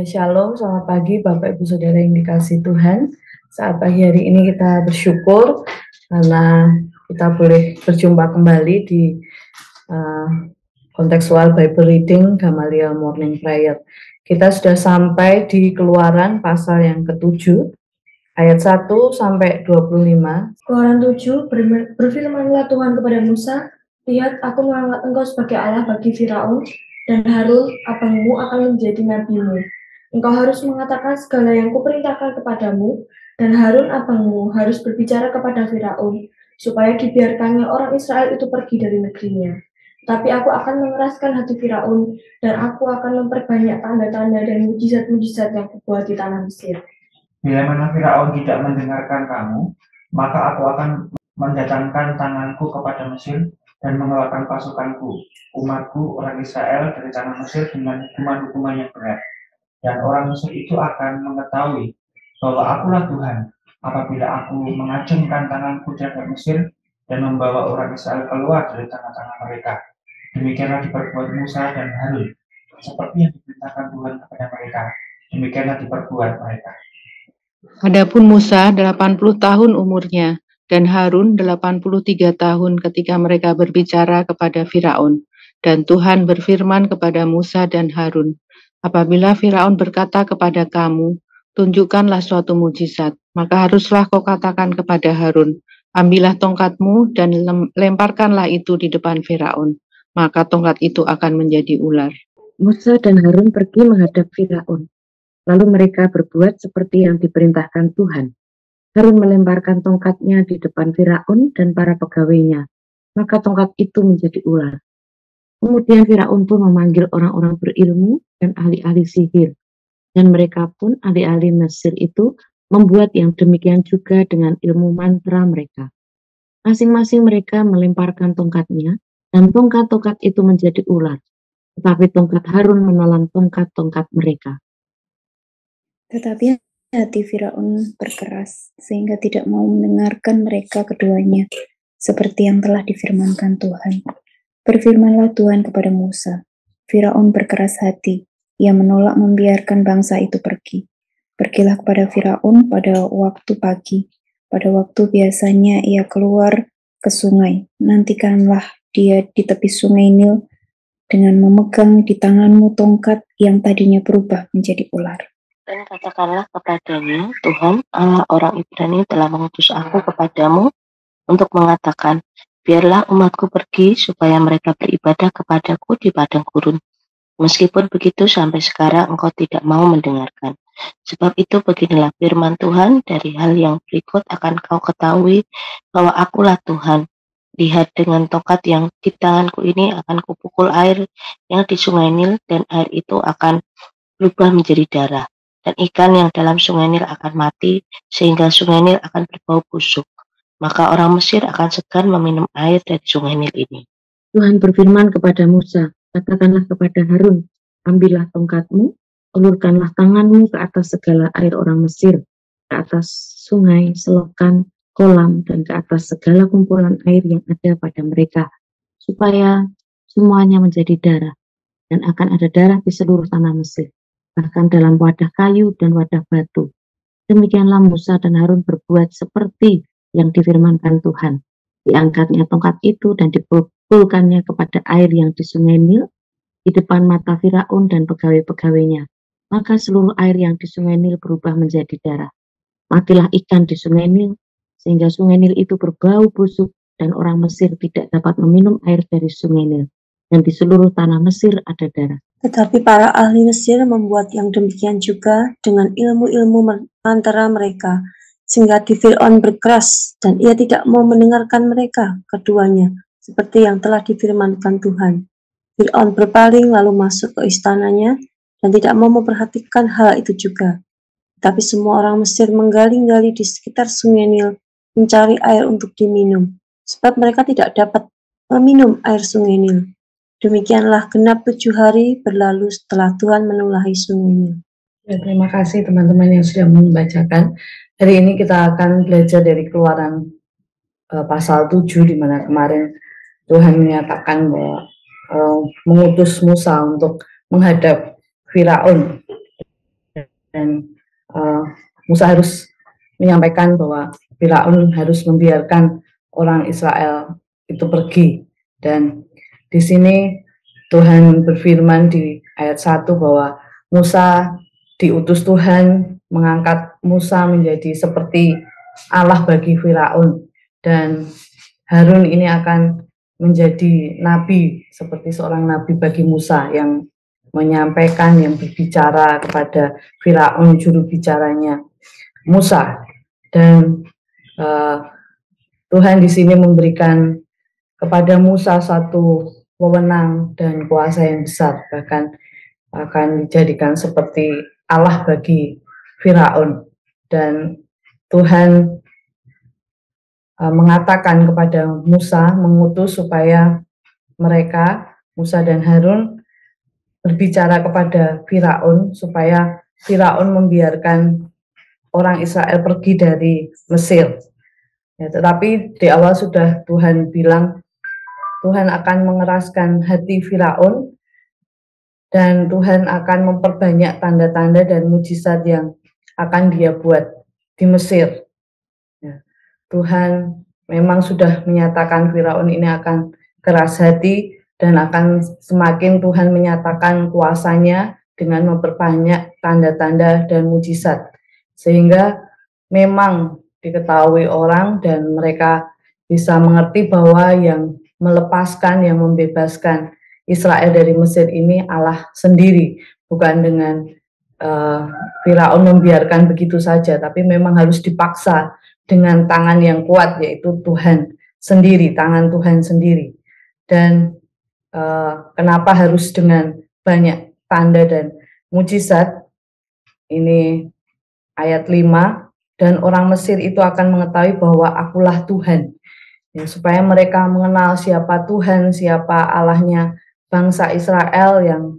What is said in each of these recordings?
Shalom, selamat pagi Bapak Ibu Saudara yang dikasihi Tuhan. Saat pagi hari ini kita bersyukur karena kita boleh berjumpa kembali di kontekstual Bible Reading Gamaliel Morning Prayer. Kita sudah sampai di Keluaran pasal yang ke-7, ayat 1 sampai 25. Keluaran 7, berfirmanlah Tuhan kepada Musa, lihat aku mengangkat engkau sebagai Allah bagi Firaun, dan Harun abangmu akan menjadi nabimu. Engkau harus mengatakan segala yang kuperintahkan kepadamu, dan Harun abangmu harus berbicara kepada Firaun, supaya dibiarkannya orang Israel itu pergi dari negerinya. Tapi aku akan mengeraskan hati Firaun, dan aku akan memperbanyak tanda-tanda dan mujizat-mujizat yang kubuat di tanah Mesir. Bila mana Firaun tidak mendengarkan kamu, maka aku akan mendatangkan tanganku kepada Mesir dan mengeluarkan pasukanku, umatku, orang Israel dari tanah Mesir dengan hukuman-hukuman yang berat. Dan orang Mesir itu akan mengetahui bahwa akulah Tuhan apabila aku mengacungkan tanganku terhadap Mesir dan membawa orang Israel keluar dari tengah-tengah mereka. Demikianlah diperbuat Musa dan Harun, seperti yang diperintahkan Tuhan kepada mereka. Demikianlah diperbuat mereka. Adapun Musa 80 tahun umurnya dan Harun 83 tahun ketika mereka berbicara kepada Firaun. Dan Tuhan berfirman kepada Musa dan Harun, apabila Firaun berkata kepada kamu, tunjukkanlah suatu mujizat, maka haruslah kau katakan kepada Harun, ambillah tongkatmu dan lemparkanlah itu di depan Firaun, maka tongkat itu akan menjadi ular. Musa dan Harun pergi menghadap Firaun. Lalu mereka berbuat seperti yang diperintahkan Tuhan. Harun melemparkan tongkatnya di depan Firaun dan para pegawainya, maka tongkat itu menjadi ular. Kemudian Firaun pun memanggil orang-orang berilmu dan ahli-ahli sihir, dan mereka pun ahli-ahli Mesir itu membuat yang demikian juga dengan ilmu mantra mereka. Masing-masing mereka melemparkan tongkatnya, dan tongkat-tongkat itu menjadi ular. Tetapi tongkat Harun menelan tongkat-tongkat mereka. Tetapi hati Firaun berkeras, sehingga tidak mau mendengarkan mereka keduanya, seperti yang telah difirmankan Tuhan. Berfirmanlah Tuhan kepada Musa, Firaun berkeras hati, ia menolak membiarkan bangsa itu pergi. Pergilah kepada Firaun pada waktu pagi, pada waktu biasanya ia keluar ke sungai. Nantikanlah dia di tepi sungai Nil, dengan memegang di tanganmu tongkat yang tadinya berubah menjadi ular. Dan katakanlah kepadanya, Tuhan Allah orang Ibrani telah mengutus aku kepadamu untuk mengatakan, biarlah umatku pergi supaya mereka beribadah kepadaku di padang gurun. Meskipun begitu sampai sekarang engkau tidak mau mendengarkan. Sebab itu beginilah firman Tuhan, dari hal yang berikut akan kau ketahui bahwa akulah Tuhan. Lihat, dengan tongkat yang di tanganku ini akan kupukul air yang di sungai Nil, dan air itu akan berubah menjadi darah. Dan ikan yang dalam sungai Nil akan mati, sehingga sungai Nil akan berbau busuk. Maka orang Mesir akan segan meminum air dari sungai Nil ini. Tuhan berfirman kepada Musa, katakanlah kepada Harun, ambillah tongkatmu, ulurkanlah tanganmu ke atas segala air orang Mesir, ke atas sungai, selokan, kolam, dan ke atas segala kumpulan air yang ada pada mereka, supaya semuanya menjadi darah, dan akan ada darah di seluruh tanah Mesir, bahkan dalam wadah kayu dan wadah batu. Demikianlah Musa dan Harun berbuat seperti yang difirmankan Tuhan. Diangkatnya tongkat itu dan dipukulkannya kepada air yang di sungai Nil, di depan mata Firaun dan pegawai-pegawainya. Maka seluruh air yang di sungai Nil berubah menjadi darah. Matilah ikan di sungai Nil, sehingga sungai Nil itu berbau busuk, dan orang Mesir tidak dapat meminum air dari sungai Nil. Dan di seluruh tanah Mesir ada darah. Tetapi para ahli Mesir membuat yang demikian juga dengan ilmu-ilmu antara mereka, sehingga hati Firaun berkeras, dan ia tidak mau mendengarkan mereka keduanya, seperti yang telah difirmankan Tuhan. Firaun berpaling lalu masuk ke istananya, dan tidak mau memperhatikan hal itu juga. Tapi semua orang Mesir menggali-gali di sekitar sungai Nil, mencari air untuk diminum, sebab mereka tidak dapat meminum air sungai Nil. Demikianlah genap 7 hari berlalu setelah Tuhan menulahi sungai Nil. Ya, terima kasih teman-teman yang sudah membacakan. Hari ini kita akan belajar dari Keluaran pasal 7, di mana kemarin Tuhan menyatakan bahwa mengutus Musa untuk menghadap Firaun. dan Musa harus menyampaikan bahwa Firaun harus membiarkan orang Israel itu pergi. Dan di sini Tuhan berfirman di ayat 1 bahwa Musa diutus Tuhan mengangkat Musa menjadi seperti Allah bagi Firaun, dan Harun ini akan menjadi nabi, seperti seorang nabi bagi Musa yang menyampaikan, yang berbicara kepada Firaun, juru bicaranya Musa. Dan Tuhan di sini memberikan kepada Musa satu wewenang dan kuasa yang besar, bahkan akan dijadikan seperti Allah bagi Firaun. Dan Tuhan mengatakan kepada Musa, mengutus supaya mereka, Musa dan Harun, berbicara kepada Firaun supaya Firaun membiarkan orang Israel pergi dari Mesir. Ya, tetapi di awal sudah Tuhan bilang Tuhan akan mengeraskan hati Firaun, dan Tuhan akan memperbanyak tanda-tanda dan mujizat yang akan dia buat di Mesir. Ya, Tuhan memang sudah menyatakan Firaun ini akan keras hati, dan akan semakin Tuhan menyatakan kuasanya dengan memperbanyak tanda-tanda dan mujizat, sehingga memang diketahui orang dan mereka bisa mengerti bahwa yang melepaskan, yang membebaskan Israel dari Mesir ini Allah sendiri, bukan dengan Firaun membiarkan begitu saja, tapi memang harus dipaksa dengan tangan yang kuat, yaitu Tuhan sendiri, tangan Tuhan sendiri. Dan kenapa harus dengan banyak tanda dan mujizat? Ini ayat 5, dan orang Mesir itu akan mengetahui bahwa akulah Tuhan. Ya, supaya mereka mengenal siapa Tuhan, siapa Allahnya bangsa Israel yang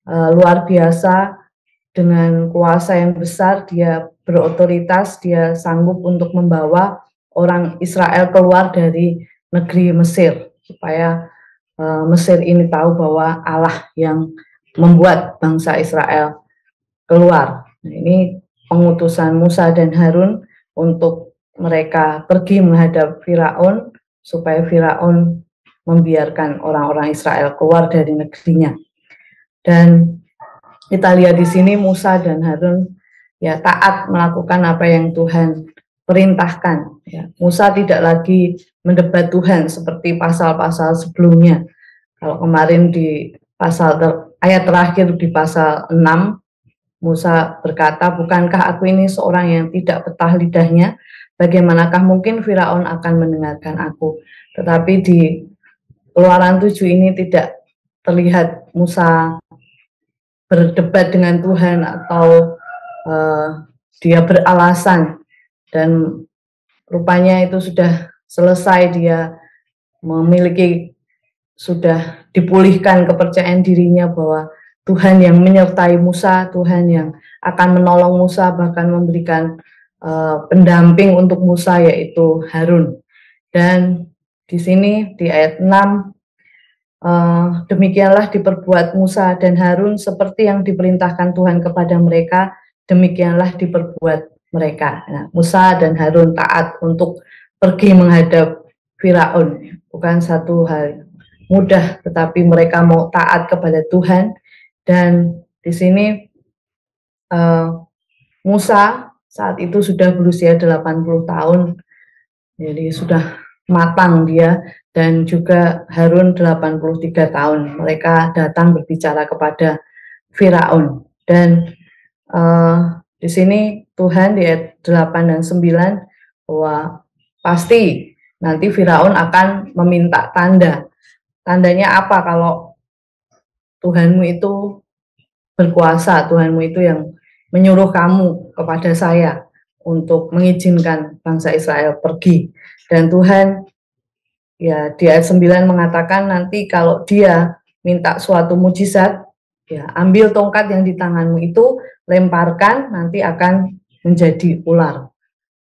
luar biasa, dengan kuasa yang besar, dia berotoritas, dia sanggup untuk membawa orang Israel keluar dari negeri Mesir, supaya Mesir ini tahu bahwa Allah yang membuat bangsa Israel keluar. Nah, ini pengutusan Musa dan Harun untuk mereka pergi menghadap Firaun, supaya Firaun membiarkan orang-orang Israel keluar dari negerinya. Dan kita lihat di sini Musa dan Harun ya taat melakukan apa yang Tuhan perintahkan. Ya, Musa tidak lagi mendebat Tuhan seperti pasal-pasal sebelumnya. Kalau kemarin di ayat terakhir di pasal 6, Musa berkata, bukankah aku ini seorang yang tidak petah lidahnya? Bagaimanakah mungkin Firaun akan mendengarkan aku? Tetapi di Keluaran 7 ini tidak terlihat Musa berdebat dengan Tuhan atau dia beralasan, dan rupanya itu sudah selesai. Dia sudah dipulihkan kepercayaan dirinya bahwa Tuhan yang menyertai Musa, Tuhan yang akan menolong Musa, bahkan memberikan pendamping untuk Musa, yaitu Harun. Dan di sini di ayat 6, demikianlah diperbuat Musa dan Harun seperti yang diperintahkan Tuhan kepada mereka, demikianlah diperbuat mereka. Nah, Musa dan Harun taat untuk pergi menghadap Firaun. Bukan satu hal mudah, tetapi mereka mau taat kepada Tuhan. Dan di sini Musa saat itu sudah berusia 80 tahun, jadi sudah matang dia, dan juga Harun 83 tahun. Mereka datang berbicara kepada Firaun. Dan di sini Tuhan di ayat 8 dan 9 bahwa pasti nanti Firaun akan meminta tanda. Tandanya apa kalau Tuhanmu itu berkuasa, Tuhanmu itu yang menyuruh kamu kepada saya untuk mengizinkan bangsa Israel pergi. Dan Tuhan ya di ayat 9 mengatakan nanti kalau dia minta suatu mujizat, ya ambil tongkat yang di tanganmu itu, lemparkan, nanti akan menjadi ular.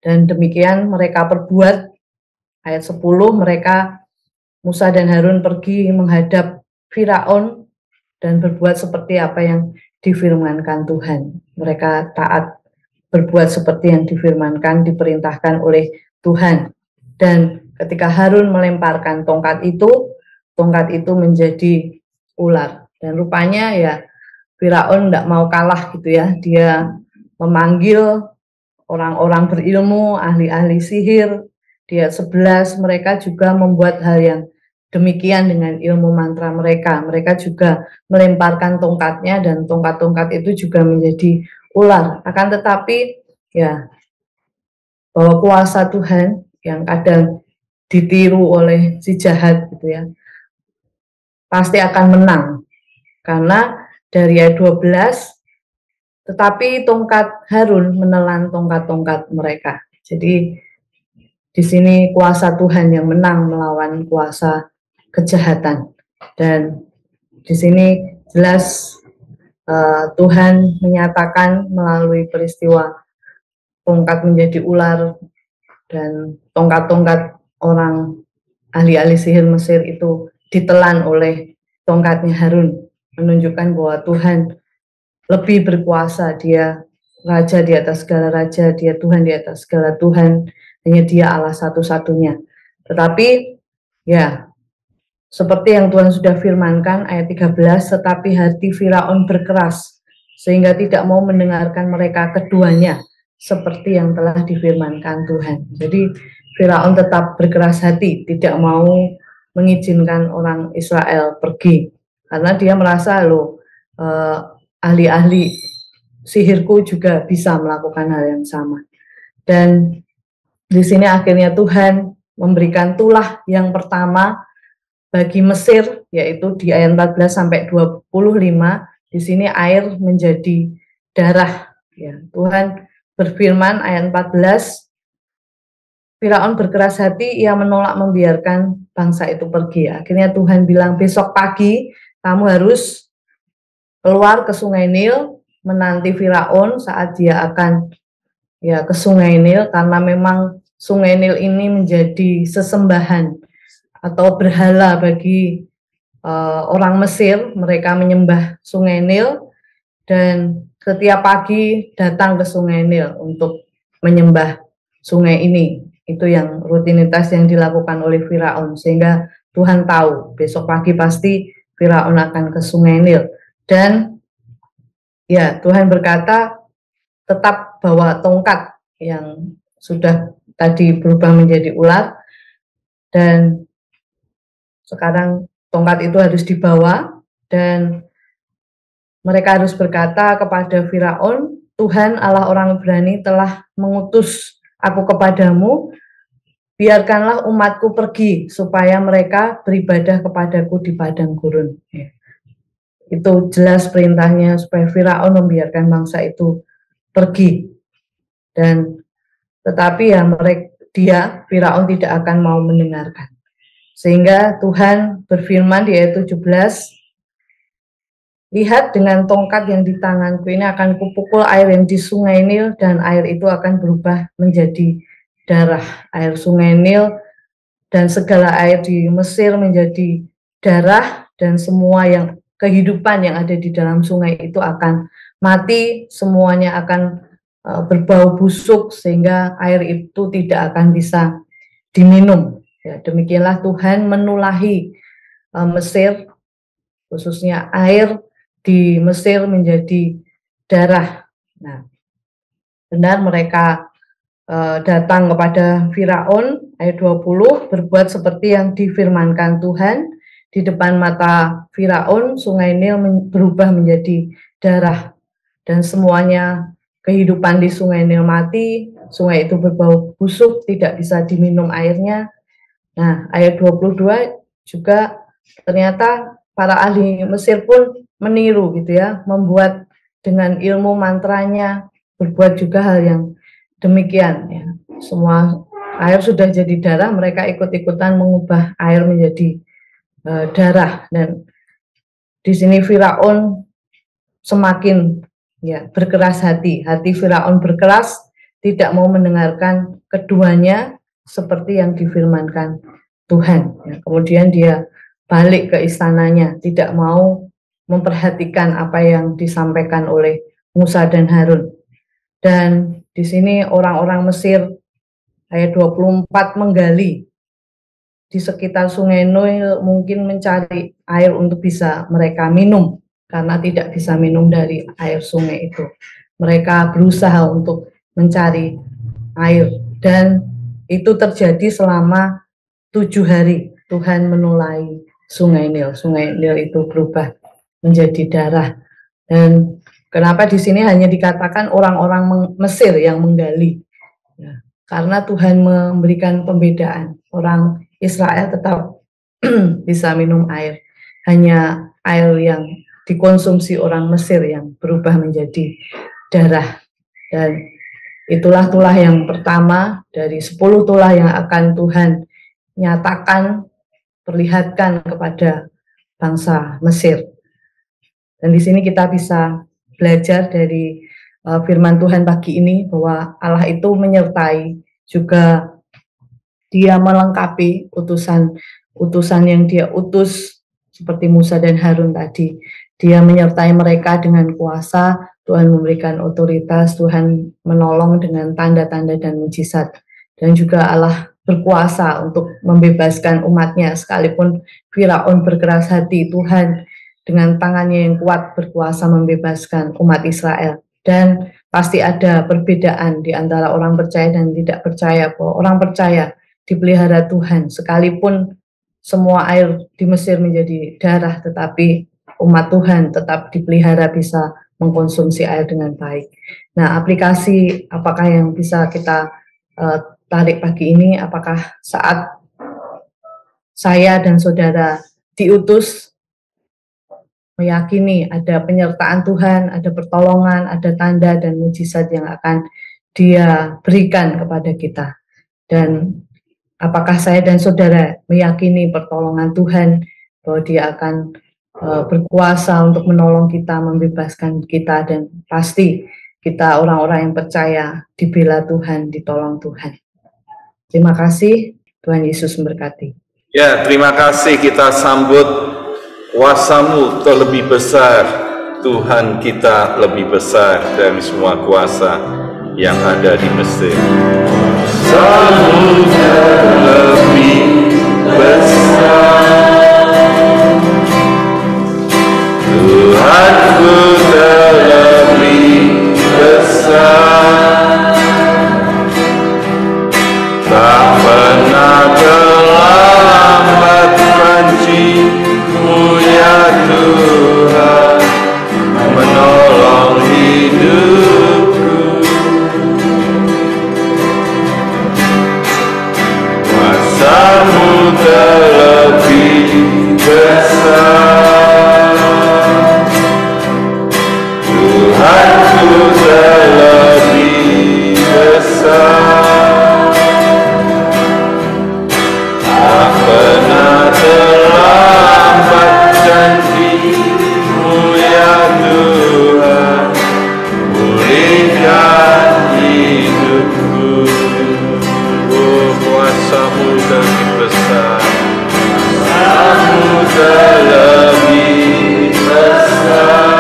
Dan demikian mereka perbuat. Ayat 10, mereka Musa dan Harun pergi menghadap Firaun dan berbuat seperti apa yang difirmankan Tuhan. Mereka taat berbuat seperti yang difirmankan, diperintahkan oleh Tuhan. Dan ketika Harun melemparkan tongkat itu menjadi ular. Dan rupanya ya Firaun tidak mau kalah gitu ya. Dia memanggil orang-orang berilmu, ahli-ahli sihir. Dia 11, mereka juga membuat hal yang demikian dengan ilmu mantra mereka. Mereka juga melemparkan tongkatnya dan tongkat-tongkat itu juga menjadi ular. Akan tetapi ya bahwa kuasa Tuhan yang kadang ditiru oleh si jahat gitu ya, pasti akan menang. Karena dari ayat 12, tetapi tongkat Harun menelan tongkat-tongkat mereka. Jadi di sini kuasa Tuhan yang menang melawan kuasa kejahatan. Dan di sini jelas Tuhan menyatakan melalui peristiwa tongkat menjadi ular dan tongkat-tongkat orang ahli-ahli sihir Mesir itu ditelan oleh tongkatnya Harun, menunjukkan bahwa Tuhan lebih berkuasa. Dia raja di atas segala raja, dia Tuhan di atas segala Tuhan, hanya dia Allah satu-satunya. Tetapi ya seperti yang Tuhan sudah firmankan ayat 13, tetapi hati Firaun berkeras sehingga tidak mau mendengarkan mereka keduanya seperti yang telah difirmankan Tuhan. Jadi Firaun tetap berkeras hati, tidak mau mengizinkan orang Israel pergi karena dia merasa ahli-ahli sihirku juga bisa melakukan hal yang sama. Dan di sini akhirnya Tuhan memberikan tulah yang pertama bagi Mesir, yaitu di ayat 14 sampai 25, di sini air menjadi darah. Ya, Tuhan berfirman ayat 14, Firaun berkeras hati, ia menolak membiarkan bangsa itu pergi. Akhirnya Tuhan bilang, besok pagi kamu harus keluar ke Sungai Nil, menanti Firaun saat dia akan ke Sungai Nil, karena memang Sungai Nil ini menjadi sesembahan atau berhala bagi orang Mesir. Mereka menyembah Sungai Nil dan setiap pagi datang ke Sungai Nil untuk menyembah sungai ini. Itu yang rutinitas yang dilakukan oleh Firaun, sehingga Tuhan tahu besok pagi pasti Firaun akan ke Sungai Nil. Dan ya Tuhan berkata tetap bawa tongkat yang sudah tadi berubah menjadi ular, dan sekarang tongkat itu harus dibawa, dan mereka harus berkata kepada Firaun, Tuhan Allah orang Ibrani telah mengutus aku kepadamu, biarkanlah umatku pergi supaya mereka beribadah kepadaku di padang gurun. Itu jelas perintahnya supaya Firaun membiarkan bangsa itu pergi. Dan tetapi ya Firaun tidak akan mau mendengarkan. Sehingga Tuhan berfirman di ayat 17, lihat dengan tongkat yang di tanganku ini akan kupukul air yang di Sungai Nil, dan air itu akan berubah menjadi darah. Air Sungai Nil dan segala air di Mesir menjadi darah, dan semua yang kehidupan yang ada di dalam sungai itu akan mati, semuanya akan berbau busuk sehingga air itu tidak akan bisa diminum. Ya, demikianlah Tuhan menulahi Mesir, khususnya air di Mesir menjadi darah. Nah, benar mereka datang kepada Firaun, ayat 20, berbuat seperti yang difirmankan Tuhan. Di depan mata Firaun, Sungai Nil berubah menjadi darah, dan semuanya kehidupan di Sungai Nil mati, sungai itu berbau busuk, tidak bisa diminum airnya. Nah, ayat 22 juga ternyata para ahli Mesir pun meniru gitu ya, membuat dengan ilmu mantranya, berbuat juga hal yang demikian ya. Semua air sudah jadi darah, mereka ikut-ikutan mengubah air menjadi darah. Dan di sini Firaun semakin berkeras hati. Hati Firaun berkeras, tidak mau mendengarkan keduanya seperti yang difirmankan Tuhan. Ya, kemudian dia balik ke istananya, tidak mau memperhatikan apa yang disampaikan oleh Musa dan Harun. Dan di sini orang-orang Mesir ayat 24 menggali di sekitar sungai Nil, mungkin mencari air untuk bisa mereka minum, karena tidak bisa minum dari air sungai itu. Mereka berusaha untuk mencari air, dan itu terjadi selama 7 hari. Tuhan menulai sungai Nil. Sungai Nil itu berubah menjadi darah. Dan kenapa di sini hanya dikatakan orang-orang Mesir yang menggali? Ya, karena Tuhan memberikan pembedaan. Orang Israel tetap bisa minum air. Hanya air yang dikonsumsi orang Mesir yang berubah menjadi darah. Dan itulah tulah yang pertama dari 10 tulah yang akan Tuhan nyatakan, perlihatkan kepada bangsa Mesir. Dan di sini kita bisa belajar dari firman Tuhan pagi ini bahwa Allah itu menyertai, juga Dia melengkapi utusan yang Dia utus seperti Musa dan Harun tadi. Dia menyertai mereka dengan kuasa, Tuhan memberikan otoritas, Tuhan menolong dengan tanda-tanda dan mujizat. Dan juga Allah berkuasa untuk membebaskan umatnya, sekalipun Firaun berkeras hati, Tuhan dengan tangannya yang kuat berkuasa membebaskan umat Israel. Dan pasti ada perbedaan di antara orang percaya dan tidak percaya, bahwa orang percaya dipelihara Tuhan, sekalipun semua air di Mesir menjadi darah, tetapi umat Tuhan tetap dipelihara, bisa mengkonsumsi air dengan baik. Nah, aplikasi apakah yang bisa kita tarik pagi ini? Apakah saat saya dan saudara diutus, meyakini ada penyertaan Tuhan, ada pertolongan, ada tanda dan mujizat yang akan Dia berikan kepada kita? Dan apakah saya dan saudara meyakini pertolongan Tuhan, bahwa Dia akan berkuasa untuk menolong kita, membebaskan kita, dan pasti kita orang-orang yang percaya dibela Tuhan, ditolong Tuhan. Terima kasih, Tuhan Yesus memberkati. Ya, terima kasih, kita sambut kuasa-Mu terlebih besar. Tuhan kita lebih besar dari semua kuasa yang ada di Mesir. Kuasa-Mu terlebih besar, Tuhanku terlebih besar, tak pernah terlambat janji-Mu ya Tuhan, menolong hidupku. Kuasa-Mu terlebih besar, Tuhanku terlebih besar, tak pernah terlambat janji-Mu ya Tuhan, pulihkan hidupku. Oh, kuasa-Mu terlebih besar, kuasa-Mu terlebih besar,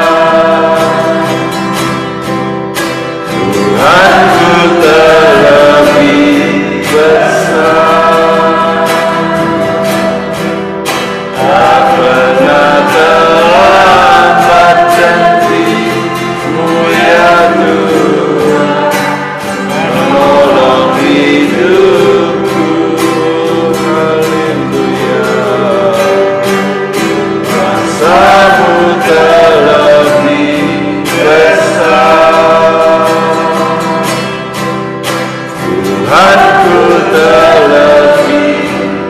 Tuhanku terlebih besar, tak pernah terlambat janji-Mu ya Tuhan, menolong hidupku. Haleluya. Kuasa-Mu terlebih besar, Tuhanku terlebih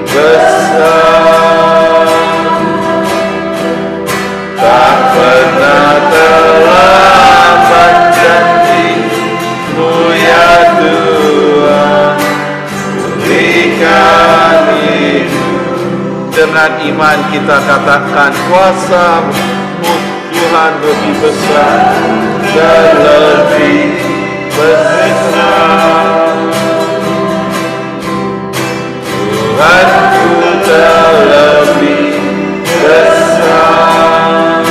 besar, tak pernah terlambat janji-Mu ya Tuhan, pulihkan hidup. Dengan iman kita katakan, kuasa-Mu Tuhan lebih besar dan lebih besar, Tuhanku terlebih besar,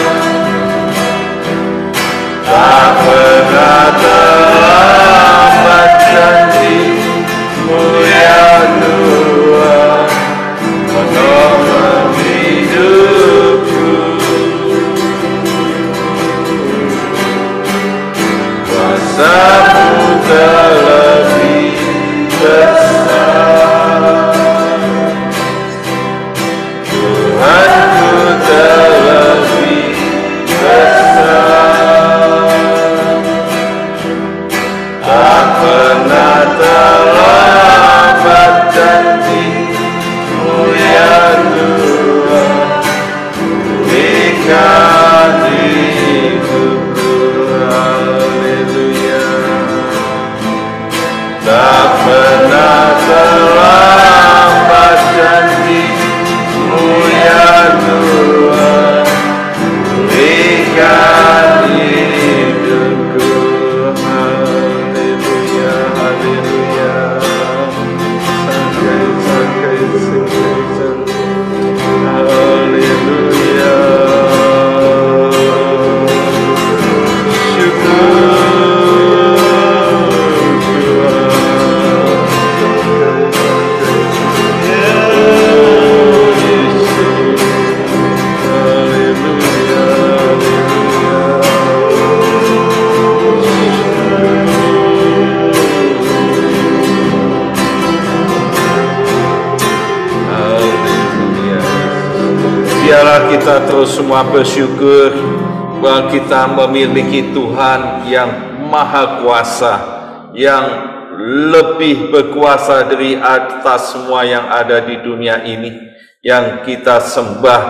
biarlah kita terus semua bersyukur bahwa kita memiliki Tuhan yang Maha Kuasa, yang lebih berkuasa dari atas semua yang ada di dunia ini, yang kita sembah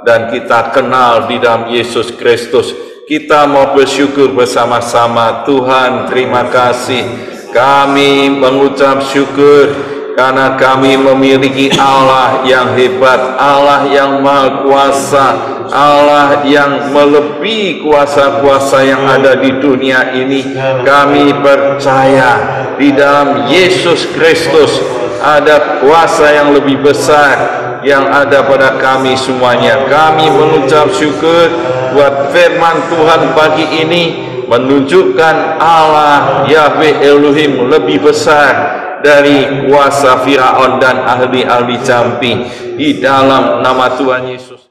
dan kita kenal di dalam Yesus Kristus. Kita mau bersyukur bersama-sama. Tuhan, terima kasih. Kami mengucap syukur karena kami memiliki Allah yang hebat, Allah yang Maha Kuasa, Allah yang melebihi kuasa-kuasa yang ada di dunia ini. Kami percaya di dalam Yesus Kristus ada kuasa yang lebih besar yang ada pada kami semuanya. Kami mengucap syukur buat firman Tuhan pagi ini menunjukkan Allah Yahweh Elohim lebih besar dari kuasa Firaun dan ahli-ahli campi. Di dalam nama Tuhan Yesus.